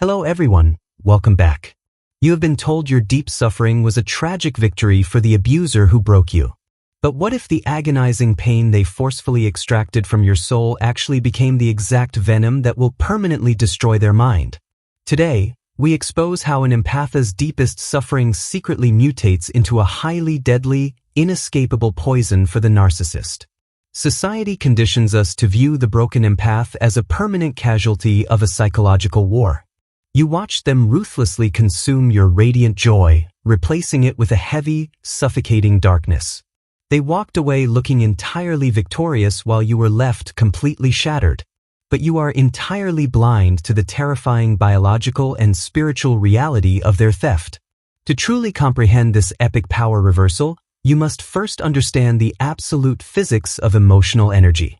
Hello everyone, welcome back. You have been told your deep suffering was a tragic victory for the abuser who broke you. But what if the agonizing pain they forcefully extracted from your soul actually became the exact venom that will permanently destroy their mind? Today, we expose how an empath's deepest suffering secretly mutates into a highly deadly, inescapable poison for the narcissist. Society conditions us to view the broken empath as a permanent casualty of a psychological war. You watch them ruthlessly consume your radiant joy, replacing it with a heavy, suffocating darkness. They walked away looking entirely victorious while you were left completely shattered. But you are entirely blind to the terrifying biological and spiritual reality of their theft. To truly comprehend this epic power reversal, you must first understand the absolute physics of emotional energy.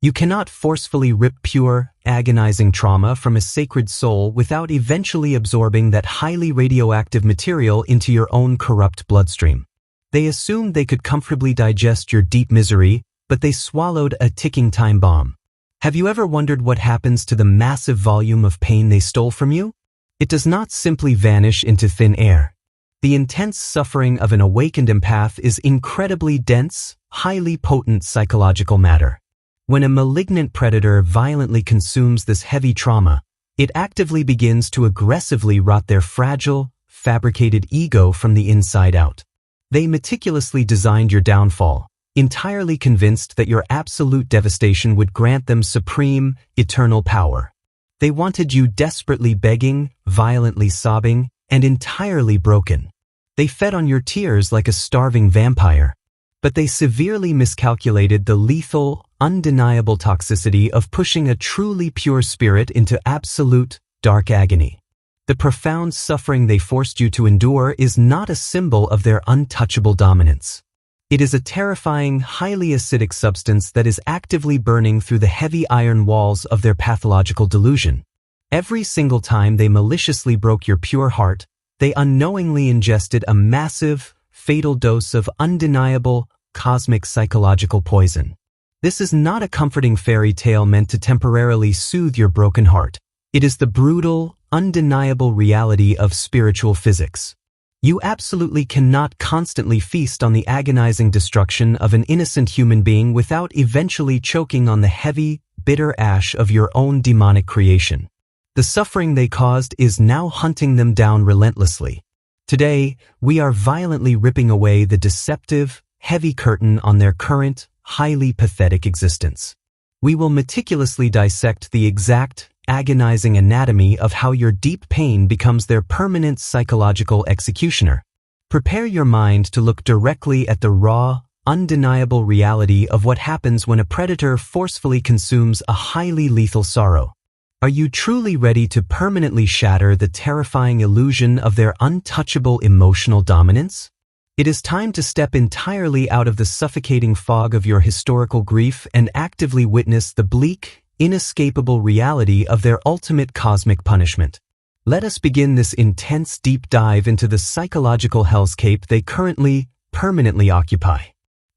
You cannot forcefully rip pure, agonizing trauma from a sacred soul without eventually absorbing that highly radioactive material into your own corrupt bloodstream. They assumed they could comfortably digest your deep misery, but they swallowed a ticking time bomb. Have you ever wondered what happens to the massive volume of pain they stole from you? It does not simply vanish into thin air. The intense suffering of an awakened empath is incredibly dense, highly potent psychological matter. When a malignant predator violently consumes this heavy trauma, it actively begins to aggressively rot their fragile, fabricated ego from the inside out. They meticulously designed your downfall, entirely convinced that your absolute devastation would grant them supreme, eternal power. They wanted you desperately begging, violently sobbing, and entirely broken. They fed on your tears like a starving vampire. But they severely miscalculated the lethal, undeniable toxicity of pushing a truly pure spirit into absolute, dark agony. The profound suffering they forced you to endure is not a symbol of their untouchable dominance. It is a terrifying, highly acidic substance that is actively burning through the heavy iron walls of their pathological delusion. Every single time they maliciously broke your pure heart, they unknowingly ingested a massive, fatal dose of undeniable, cosmic psychological poison. This is not a comforting fairy tale meant to temporarily soothe your broken heart. It is the brutal, undeniable reality of spiritual physics. You absolutely cannot constantly feast on the agonizing destruction of an innocent human being without eventually choking on the heavy, bitter ash of your own demonic creation. The suffering they caused is now hunting them down relentlessly. Today, we are violently ripping away the deceptive, heavy curtain on their current, highly pathetic existence. We will meticulously dissect the exact, agonizing anatomy of how your deep pain becomes their permanent psychological executioner. Prepare your mind to look directly at the raw, undeniable reality of what happens when a predator forcefully consumes a highly lethal sorrow. Are you truly ready to permanently shatter the terrifying illusion of their untouchable emotional dominance? It is time to step entirely out of the suffocating fog of your historical grief and actively witness the bleak, inescapable reality of their ultimate cosmic punishment. Let us begin this intense deep dive into the psychological hellscape they currently, permanently occupy.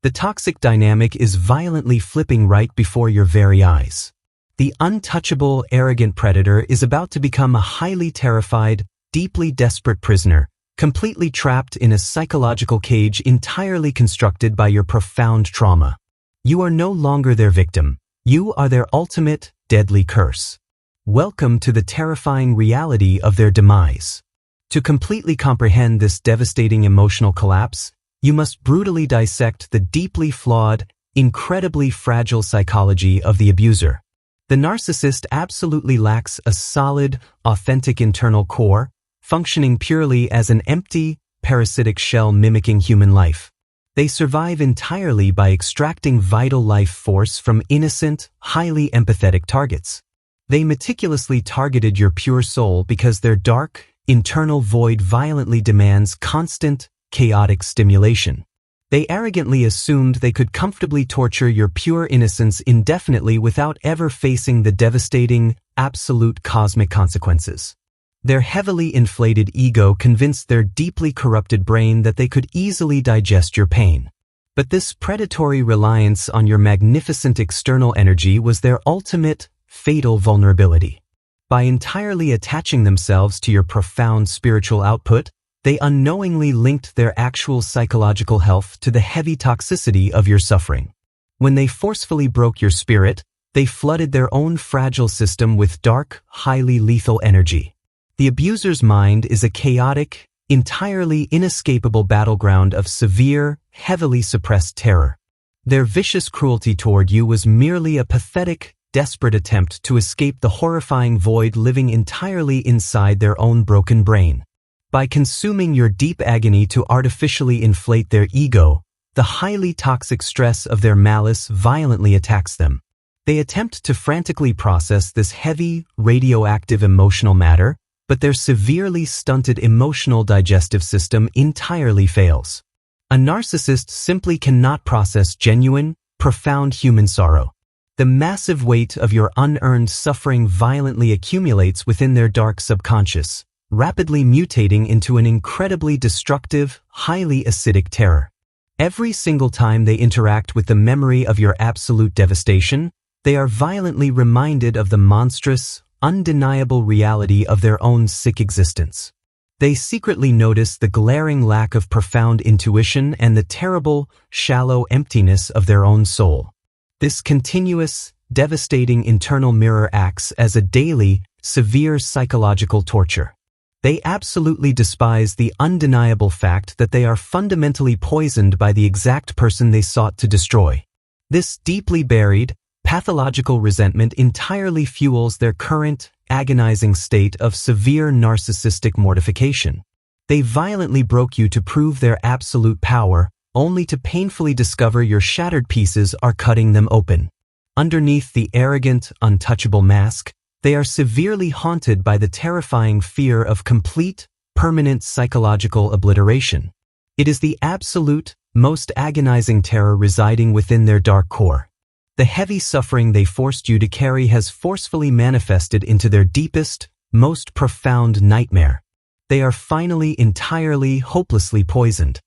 The toxic dynamic is violently flipping right before your very eyes. The untouchable, arrogant predator is about to become a highly terrified, deeply desperate prisoner, completely trapped in a psychological cage entirely constructed by your profound trauma. You are no longer their victim. You are their ultimate, deadly curse. Welcome to the terrifying reality of their demise. To completely comprehend this devastating emotional collapse, you must brutally dissect the deeply flawed, incredibly fragile psychology of the abuser. The narcissist absolutely lacks a solid, authentic internal core, functioning purely as an empty, parasitic shell mimicking human life. They survive entirely by extracting vital life force from innocent, highly empathetic targets. They meticulously targeted your pure soul because their dark, internal void violently demands constant, chaotic stimulation. They arrogantly assumed they could comfortably torture your pure innocence indefinitely without ever facing the devastating, absolute cosmic consequences. Their heavily inflated ego convinced their deeply corrupted brain that they could easily digest your pain. But this predatory reliance on your magnificent external energy was their ultimate, fatal vulnerability. By entirely attaching themselves to your profound spiritual output, they unknowingly linked their actual psychological health to the heavy toxicity of your suffering. When they forcefully broke your spirit, they flooded their own fragile system with dark, highly lethal energy. The abuser's mind is a chaotic, entirely inescapable battleground of severe, heavily suppressed terror. Their vicious cruelty toward you was merely a pathetic, desperate attempt to escape the horrifying void living entirely inside their own broken brain. By consuming your deep agony to artificially inflate their ego, the highly toxic stress of their malice violently attacks them. They attempt to frantically process this heavy, radioactive emotional matter, but their severely stunted emotional digestive system entirely fails. A narcissist simply cannot process genuine, profound human sorrow. The massive weight of your unearned suffering violently accumulates within their dark subconscious, rapidly mutating into an incredibly destructive, highly acidic terror. Every single time they interact with the memory of your absolute devastation, they are violently reminded of the monstrous, undeniable reality of their own sick existence. They secretly notice the glaring lack of profound intuition and the terrible, shallow emptiness of their own soul. This continuous, devastating internal mirror acts as a daily, severe psychological torture. They absolutely despise the undeniable fact that they are fundamentally poisoned by the exact person they sought to destroy. This deeply buried, pathological resentment entirely fuels their current, agonizing state of severe narcissistic mortification. They violently broke you to prove their absolute power, only to painfully discover your shattered pieces are cutting them open. Underneath the arrogant, untouchable mask, they are severely haunted by the terrifying fear of complete, permanent psychological obliteration. It is the absolute, most agonizing terror residing within their dark core. The heavy suffering they forced you to carry has forcefully manifested into their deepest, most profound nightmare. They are finally entirely, hopelessly poisoned.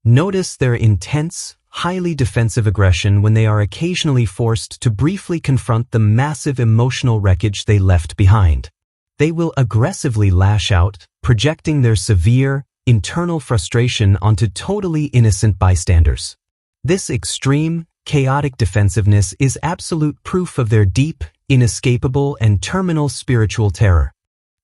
Notice their intense, highly defensive aggression when they are occasionally forced to briefly confront the massive emotional wreckage they left behind. They will aggressively lash out, projecting their severe, internal frustration onto totally innocent bystanders. This extreme, chaotic defensiveness is absolute proof of their deep, inescapable, and terminal spiritual terror.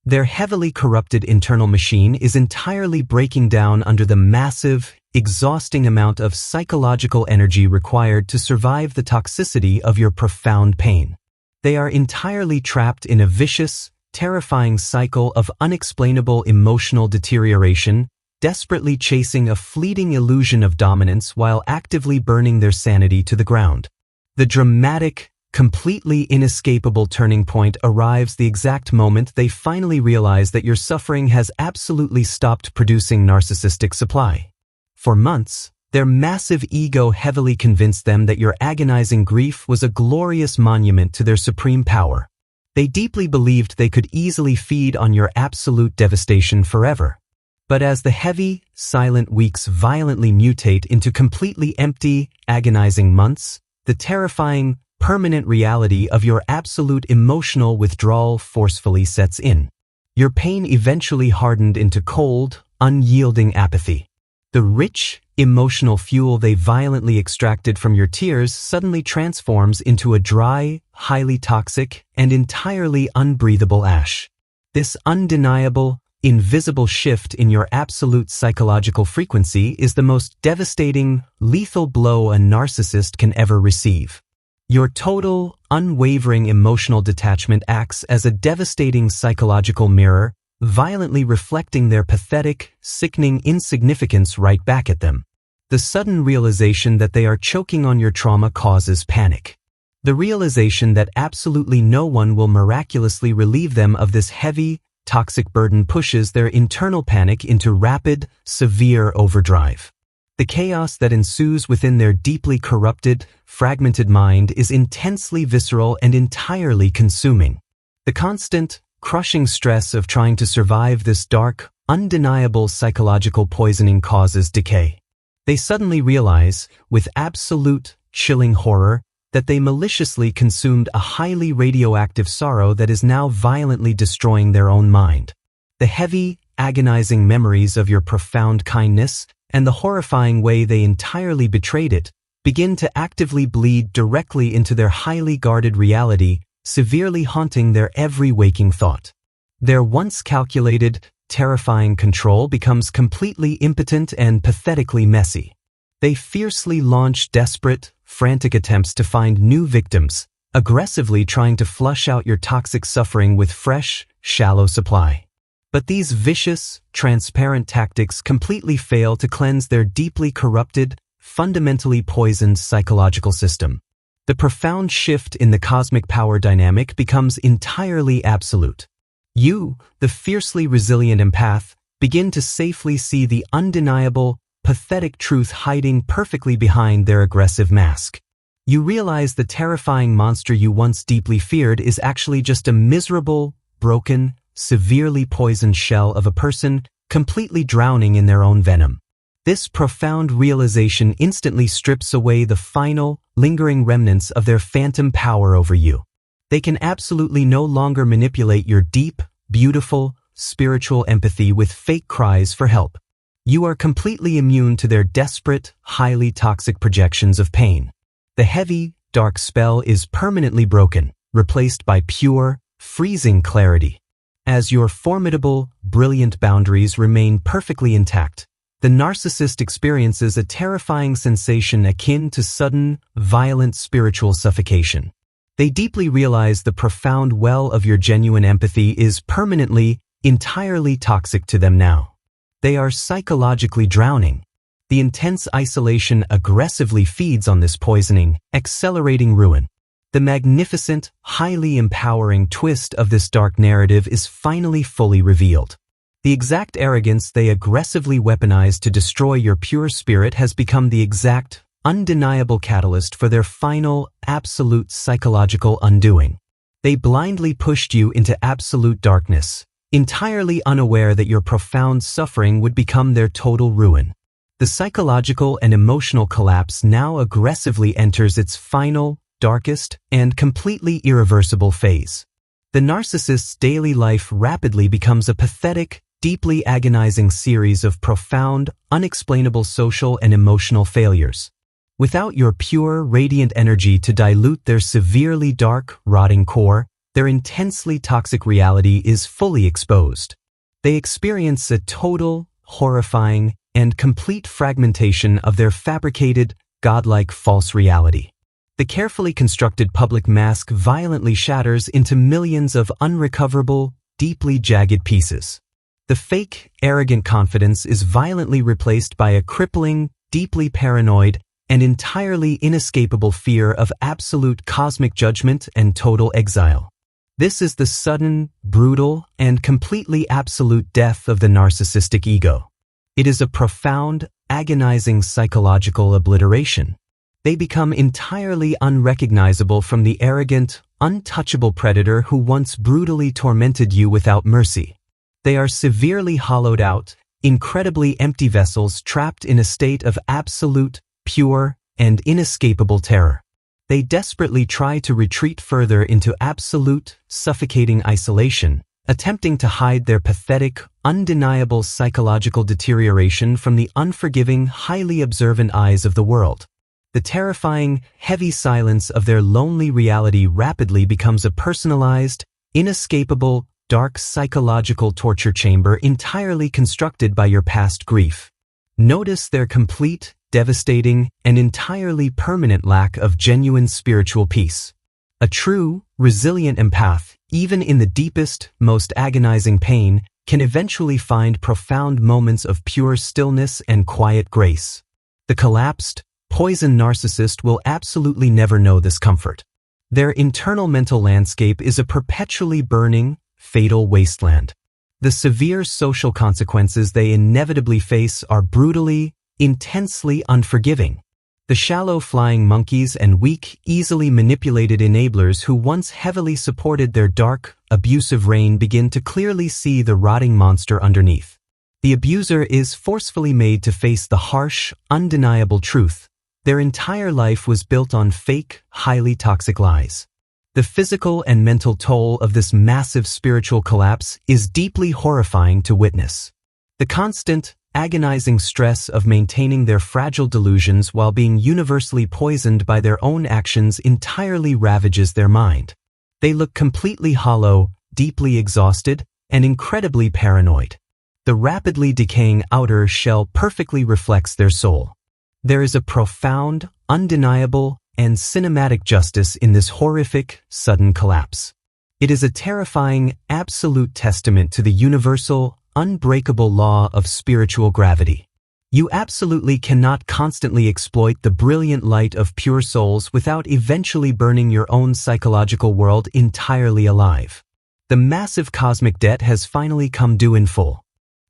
Their heavily corrupted internal machine is entirely breaking down under the massive, exhausting amount of psychological energy required to survive the toxicity of your profound pain. They are entirely trapped in a vicious, terrifying cycle of unexplainable emotional deterioration, desperately chasing a fleeting illusion of dominance while actively burning their sanity to the ground. The dramatic, completely inescapable turning point arrives the exact moment they finally realize that your suffering has absolutely stopped producing narcissistic supply. For months, their massive ego heavily convinced them that your agonizing grief was a glorious monument to their supreme power. They deeply believed they could easily feed on your absolute devastation forever. But as the heavy, silent weeks violently mutate into completely empty, agonizing months, the terrifying, permanent reality of your absolute emotional withdrawal forcefully sets in. Your pain eventually hardened into cold, unyielding apathy. The rich, emotional fuel they violently extracted from your tears suddenly transforms into a dry, highly toxic, and entirely unbreathable ash. This undeniable, invisible shift in your absolute psychological frequency is the most devastating, lethal blow a narcissist can ever receive. Your total, unwavering emotional detachment acts as a devastating psychological mirror, violently reflecting their pathetic, sickening insignificance right back at them. The sudden realization that they are choking on your trauma causes panic. The realization that absolutely no one will miraculously relieve them of this heavy, toxic burden pushes their internal panic into rapid, severe overdrive. The chaos that ensues within their deeply corrupted, fragmented mind is intensely visceral and entirely consuming. The constant, crushing stress of trying to survive this dark, undeniable psychological poisoning causes decay. They suddenly realize, with absolute, chilling horror, that they maliciously consumed a highly radioactive sorrow that is now violently destroying their own mind. The heavy, agonizing memories of your profound kindness and the horrifying way they entirely betrayed it begin to actively bleed directly into their highly guarded reality, severely haunting their every waking thought. Their once calculated, terrifying control becomes completely impotent and pathetically messy. They fiercely launch desperate, frantic attempts to find new victims, aggressively trying to flush out your toxic suffering with fresh, shallow supply. But these vicious, transparent tactics completely fail to cleanse their deeply corrupted, fundamentally poisoned psychological system. The profound shift in the cosmic power dynamic becomes entirely absolute. You, the fiercely resilient empath, begin to safely see the undeniable, pathetic truth hiding perfectly behind their aggressive mask. You realize the terrifying monster you once deeply feared is actually just a miserable, broken, severely poisoned shell of a person completely drowning in their own venom. This profound realization instantly strips away the final, lingering remnants of their phantom power over you. They can absolutely no longer manipulate your deep, beautiful, spiritual empathy with fake cries for help. You are completely immune to their desperate, highly toxic projections of pain. The heavy, dark spell is permanently broken, replaced by pure, freezing clarity. As your formidable, brilliant boundaries remain perfectly intact, the narcissist experiences a terrifying sensation akin to sudden, violent spiritual suffocation. They deeply realize the profound well of your genuine empathy is permanently, entirely toxic to them now. They are psychologically drowning. The intense isolation aggressively feeds on this poisoning, accelerating ruin. The magnificent, highly empowering twist of this dark narrative is finally fully revealed. The exact arrogance they aggressively weaponize to destroy your pure spirit has become the exact, undeniable catalyst for their final, absolute psychological undoing. They blindly pushed you into absolute darkness, entirely unaware that your profound suffering would become their total ruin. The psychological and emotional collapse now aggressively enters its final, darkest, and completely irreversible phase. The narcissist's daily life rapidly becomes a pathetic, deeply agonizing series of profound, unexplainable social and emotional failures. Without your pure, radiant energy to dilute their severely dark, rotting core, their intensely toxic reality is fully exposed. They experience a total, horrifying, and complete fragmentation of their fabricated, godlike false reality. The carefully constructed public mask violently shatters into millions of unrecoverable, deeply jagged pieces. The fake, arrogant confidence is violently replaced by a crippling, deeply paranoid, and entirely inescapable fear of absolute cosmic judgment and total exile. This is the sudden, brutal, and completely absolute death of the narcissistic ego. It is a profound, agonizing psychological obliteration. They become entirely unrecognizable from the arrogant, untouchable predator who once brutally tormented you without mercy. They are severely hollowed out, incredibly empty vessels trapped in a state of absolute, pure, and inescapable terror. They desperately try to retreat further into absolute, suffocating isolation, attempting to hide their pathetic, undeniable psychological deterioration from the unforgiving, highly observant eyes of the world. The terrifying, heavy silence of their lonely reality rapidly becomes a personalized, inescapable, dark psychological torture chamber entirely constructed by your past grief. Notice their complete, devastating, and entirely permanent lack of genuine spiritual peace. A true, resilient empath, even in the deepest, most agonizing pain, can eventually find profound moments of pure stillness and quiet grace. The collapsed, poisoned narcissist will absolutely never know this comfort. Their internal mental landscape is a perpetually burning, fatal wasteland. The severe social consequences they inevitably face are brutally, intensely unforgiving. The shallow flying monkeys and weak, easily manipulated enablers who once heavily supported their dark, abusive reign begin to clearly see the rotting monster underneath. The abuser is forcefully made to face the harsh, undeniable truth. Their entire life was built on fake, highly toxic lies. The physical and mental toll of this massive spiritual collapse is deeply horrifying to witness. The constant, agonizing stress of maintaining their fragile delusions while being universally poisoned by their own actions entirely ravages their mind. They look completely hollow, deeply exhausted, and incredibly paranoid. The rapidly decaying outer shell perfectly reflects their soul. There is a profound, undeniable, and cinematic justice in this horrific, sudden collapse. It is a terrifying, absolute testament to the universal, unbreakable law of spiritual gravity. You absolutely cannot constantly exploit the brilliant light of pure souls without eventually burning your own psychological world entirely alive. The massive cosmic debt has finally come due in full.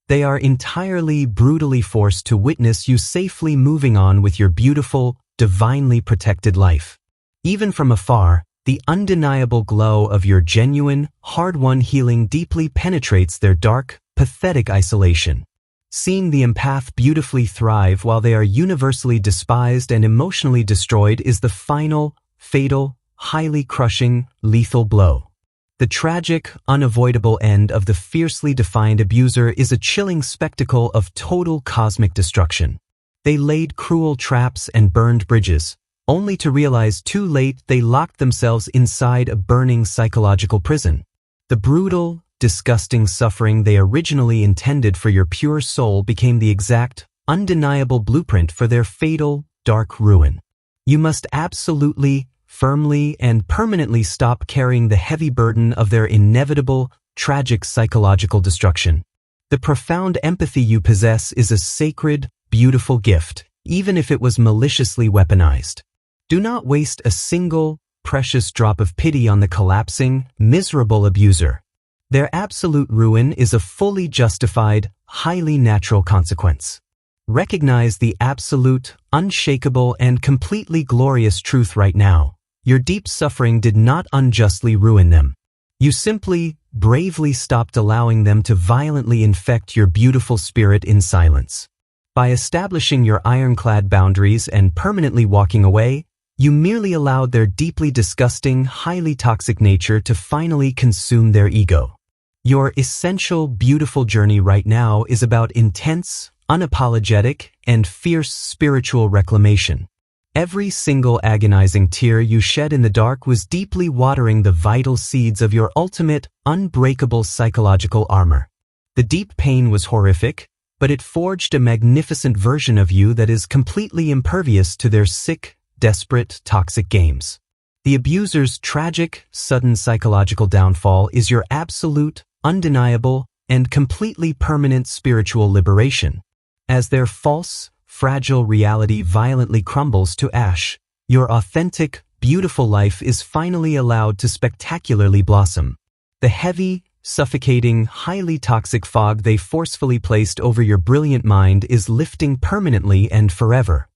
They are entirely brutally forced to witness you safely moving on with your beautiful, divinely protected life. Even from afar, the undeniable glow of your genuine, hard-won healing deeply penetrates their dark, pathetic isolation. Seeing the empath beautifully thrive while they are universally despised and emotionally destroyed is the final, fatal, highly crushing, lethal blow. The tragic, unavoidable end of the fiercely defined abuser is a chilling spectacle of total cosmic destruction. They laid cruel traps and burned bridges, only to realize too late they locked themselves inside a burning psychological prison. The brutal, disgusting suffering they originally intended for your pure soul became the exact, undeniable blueprint for their fatal, dark ruin. You must absolutely, firmly, and permanently stop carrying the heavy burden of their inevitable, tragic psychological destruction. The profound empathy you possess is a sacred, beautiful gift, even if it was maliciously weaponized. Do not waste a single, precious drop of pity on the collapsing, miserable abuser. Their absolute ruin is a fully justified, highly natural consequence. Recognize the absolute, unshakable, and completely glorious truth right now. Your deep suffering did not unjustly ruin them. You simply, bravely stopped allowing them to violently infect your beautiful spirit in silence. By establishing your ironclad boundaries and permanently walking away, you merely allowed their deeply disgusting, highly toxic nature to finally consume their ego. Your essential, beautiful journey right now is about intense, unapologetic, and fierce spiritual reclamation. Every single agonizing tear you shed in the dark was deeply watering the vital seeds of your ultimate, unbreakable psychological armor. The deep pain was horrific, but it forged a magnificent version of you that is completely impervious to their sick, desperate, toxic games. The abuser's tragic, sudden psychological downfall is your absolute, undeniable, and completely permanent spiritual liberation. As their false, fragile reality violently crumbles to ash, your authentic, beautiful life is finally allowed to spectacularly blossom. The heavy, suffocating, highly toxic fog they forcefully placed over your brilliant mind is lifting permanently and forever.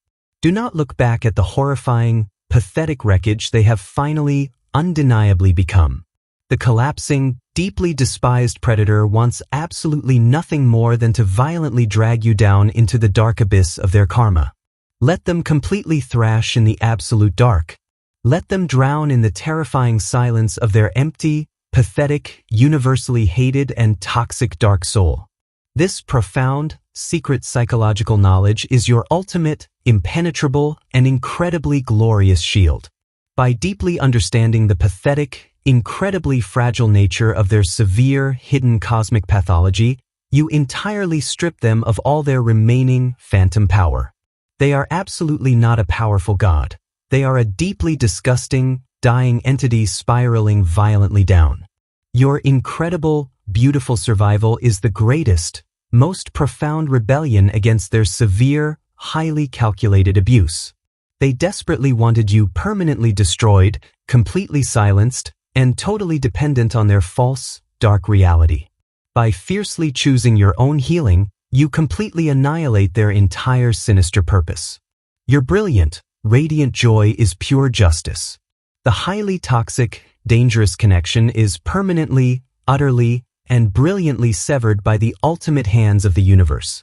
Do not look back at the horrifying, pathetic wreckage they have finally, undeniably become. The collapsing, deeply despised predator wants absolutely nothing more than to violently drag you down into the dark abyss of their karma. Let them completely thrash in the absolute dark. Let them drown in the terrifying silence of their empty, pathetic, universally hated and toxic dark soul. This profound, secret psychological knowledge is your ultimate, impenetrable, and incredibly glorious shield. By deeply understanding the pathetic, incredibly fragile nature of their severe, hidden cosmic pathology, you entirely strip them of all their remaining phantom power. They are absolutely not a powerful god. They are a deeply disgusting, dying entity spiraling violently down. Your incredible, beautiful survival is the greatest, most profound rebellion against their severe, highly calculated abuse. They desperately wanted you permanently destroyed, completely silenced, and totally dependent on their false, dark reality. By fiercely choosing your own healing, you completely annihilate their entire sinister purpose. Your brilliant, radiant joy is pure justice. The highly toxic, dangerous connection is permanently, utterly, and brilliantly severed by the ultimate hands of the universe.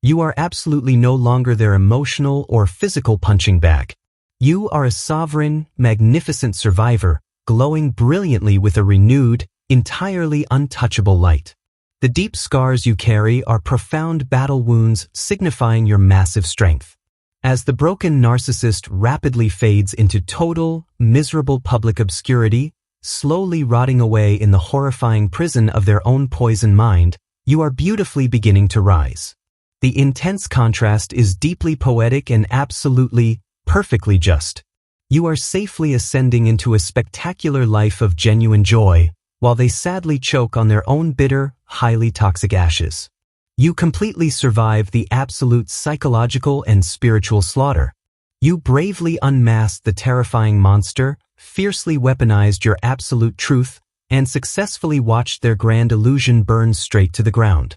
You are absolutely no longer their emotional or physical punching bag. You are a sovereign, magnificent survivor, glowing brilliantly with a renewed, entirely untouchable light. The deep scars you carry are profound battle wounds signifying your massive strength. As the broken narcissist rapidly fades into total, miserable public obscurity, slowly rotting away in the horrifying prison of their own poison mind, you are beautifully beginning to rise. The intense contrast is deeply poetic and absolutely, perfectly just. You are safely ascending into a spectacular life of genuine joy, while they sadly choke on their own bitter, highly toxic ashes. You completely survive the absolute psychological and spiritual slaughter. You bravely unmasked the terrifying monster, fiercely weaponized your absolute truth, and successfully watched their grand illusion burn straight to the ground.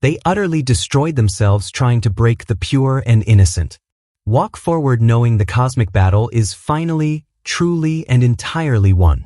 They utterly destroyed themselves trying to break the pure and innocent. Walk forward knowing the cosmic battle is finally, truly, and entirely won.